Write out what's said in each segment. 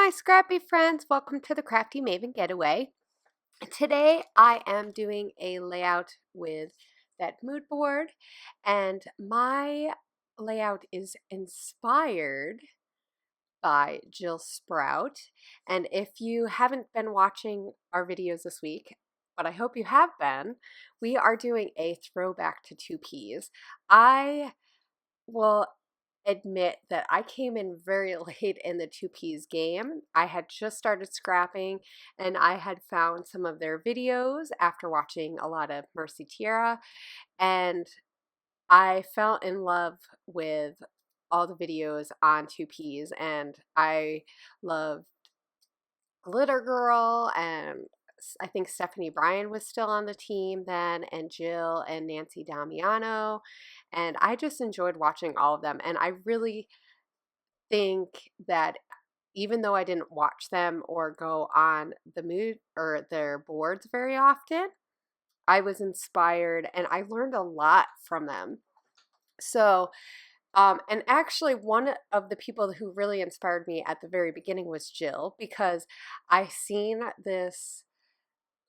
my scrappy friends, welcome to the Crafty Maven Getaway. Today I am doing a layout with that mood board, and my layout is inspired by Jill Sprott. And if you haven't been watching our videos this week, but I hope you have been, we are doing a throwback to 2Ps. I will admit that I came in very late in the 2Ps game. I had just started scrapping and I had found some of their videos after watching a lot of Mercy Tierra, and I fell in love with all the videos on 2Ps, and I love Glitter Girl, and I think Stephanie Bryan was still on the team then, and Jill and Nancy Damiano, and I just enjoyed watching all of them. And I really think that even though I didn't watch them or go on the mood or their boards very often, I was inspired and I learned a lot from them. So and actually, one of the people who really inspired me at the very beginning was Jill, because I seen this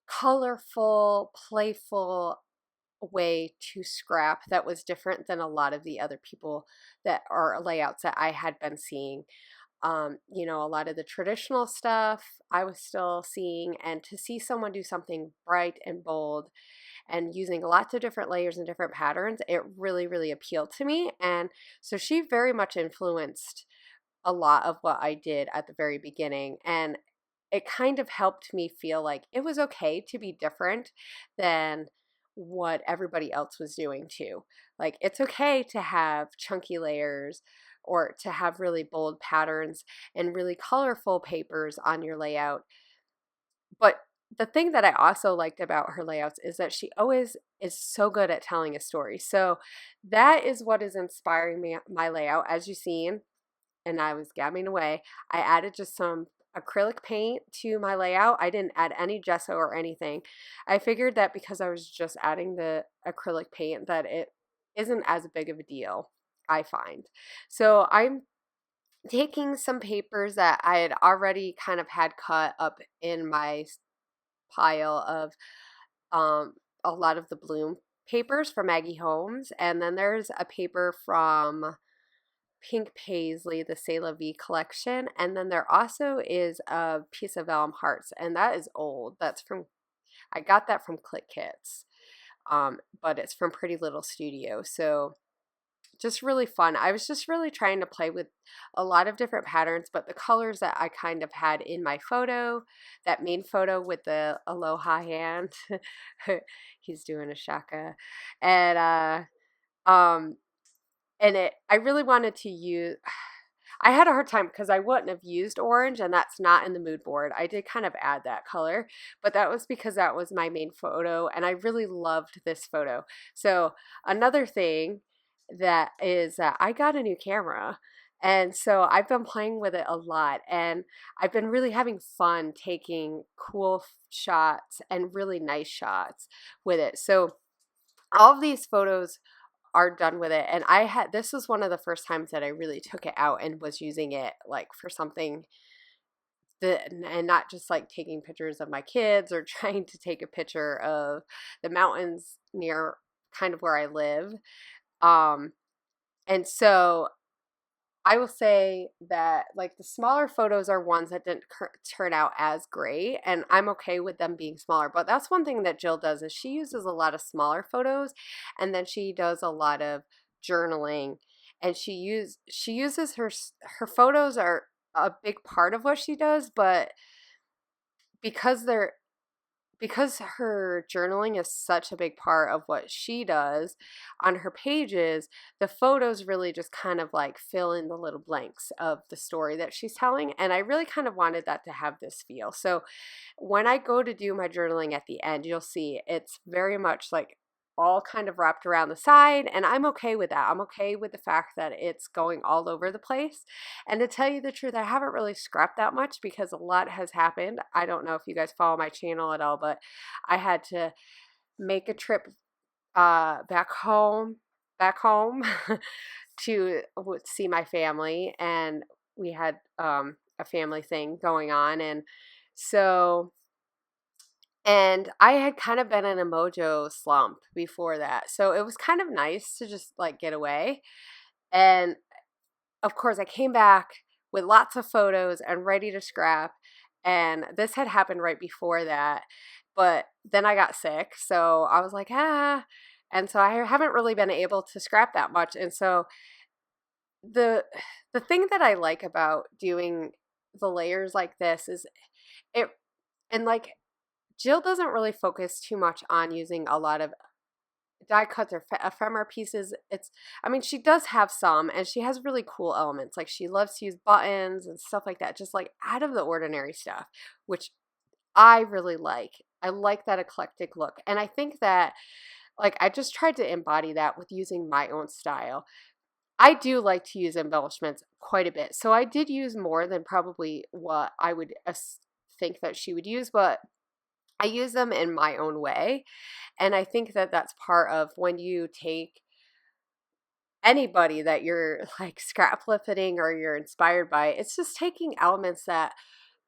colorful, playful way to scrap that was different than a lot of the other people that are layouts that I had been seeing. A lot of the traditional stuff I was still seeing, and to see someone do something bright and bold and using lots of different layers and different patterns, it really, really appealed to me. And so she very much influenced a lot of what I did at the very beginning. And it kind of helped me feel like it was okay to be different than what everybody else was doing too. Like, it's okay to have chunky layers or to have really bold patterns and really colorful papers on your layout. But the thing that I also liked about her layouts is that she always is so good at telling a story. So that is what is inspiring me, my layout. As you've seen, and I was gabbing away, I added just some acrylic paint to my layout. I didn't add any gesso or anything. I figured that because I was just adding the acrylic paint that it isn't as big of a deal, I find. So I'm taking some papers that I had already kind of had cut up in my pile of a lot of the bloom papers from Maggie Holmes, and then there's a paper from Pink Paisley, the C'est La Vie collection, and then there also is a piece of Vellum Hearts, and that is old. I got that from Click Kits, but it's from Pretty Little Studio, so just really fun. I was just really trying to play with a lot of different patterns, but the colors that I kind of had in my photo, that main photo with the Aloha hand, he's doing a shaka, and I really wanted to use. I had a hard time because I wouldn't have used orange, and that's not in the mood board. I did kind of add that color, but that was because that was my main photo, and I really loved this photo. So another thing that is that I got a new camera, and so I've been playing with it a lot, and I've been really having fun taking cool shots and really nice shots with it. So all of these photos are done with it, and this was one of the first times that I really took it out and was using it like for something and not just like taking pictures of my kids or trying to take a picture of the mountains near kind of where I live. And so I will say that like the smaller photos are ones that didn't turn out as great, and I'm okay with them being smaller. But that's one thing that Jill does, is she uses a lot of smaller photos, and then she does a lot of journaling, and she uses her photos are a big part of what she does, but because her journaling is such a big part of what she does on her pages, the photos really just kind of like fill in the little blanks of the story that she's telling. And I really kind of wanted that to have this feel. So when I go to do my journaling at the end, you'll see it's very much like all kind of wrapped around the side, and I'm okay with that. I'm okay with the fact that it's going all over the place. And to tell you the truth, I haven't really scrapped that much because a lot has happened. I don't know if you guys follow my channel at all, but I had to make a trip back home to see my family, and we had a family thing going on. And so, and I had kind of been in a mojo slump before that. So it was kind of nice to just like get away. And of course, I came back with lots of photos and ready to scrap. And this had happened right before that. But then I got sick. So I was like, ah. And so I haven't really been able to scrap that much. And so the the thing that I like about doing the layers like this is it, and like Jill doesn't really focus too much on using a lot of die cuts or ephemera pieces. It's, I mean, she does have some, and she has really cool elements. Like she loves to use buttons and stuff like that, just like out of the ordinary stuff, which I really like. I like that eclectic look. And I think that like I just tried to embody that with using my own style. I do like to use embellishments quite a bit. So I did use more than probably what I would think that she would use, but I use them in my own way. And I think that that's part of when you take anybody that you're like scrapflipping or you're inspired by, it's just taking elements that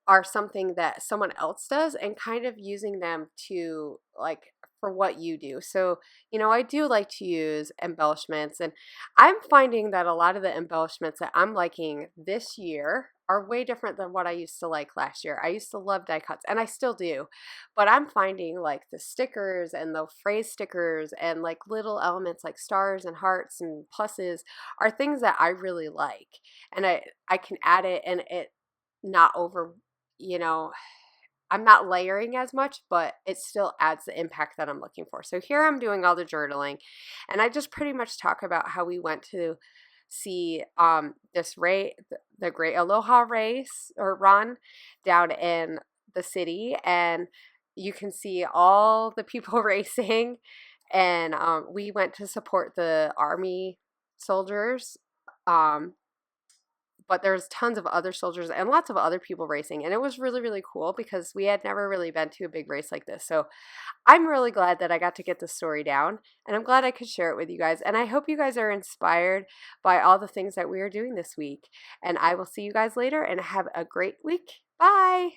are something that someone else does and kind of using them to like for what you do. So, you know, I do like to use embellishments, and I'm finding that a lot of the embellishments that I'm liking this year are way different than what I used to like last year. I used to love die cuts, and I still do, but I'm finding like the stickers and the phrase stickers and like little elements like stars and hearts and pluses are things that I really like, and I can add it and it not over, you know, I'm not layering as much, but it still adds the impact that I'm looking for. So here I'm doing all the journaling, and I just pretty much talk about how we went to see this the Great Aloha race or run down in the city, and you can see all the people racing, and we went to support the Army soldiers. But there's tons of other soldiers and lots of other people racing. And it was really, really cool because we had never really been to a big race like this. So I'm really glad that I got to get the story down, and I'm glad I could share it with you guys. And I hope you guys are inspired by all the things that we are doing this week. And I will see you guys later, and have a great week. Bye.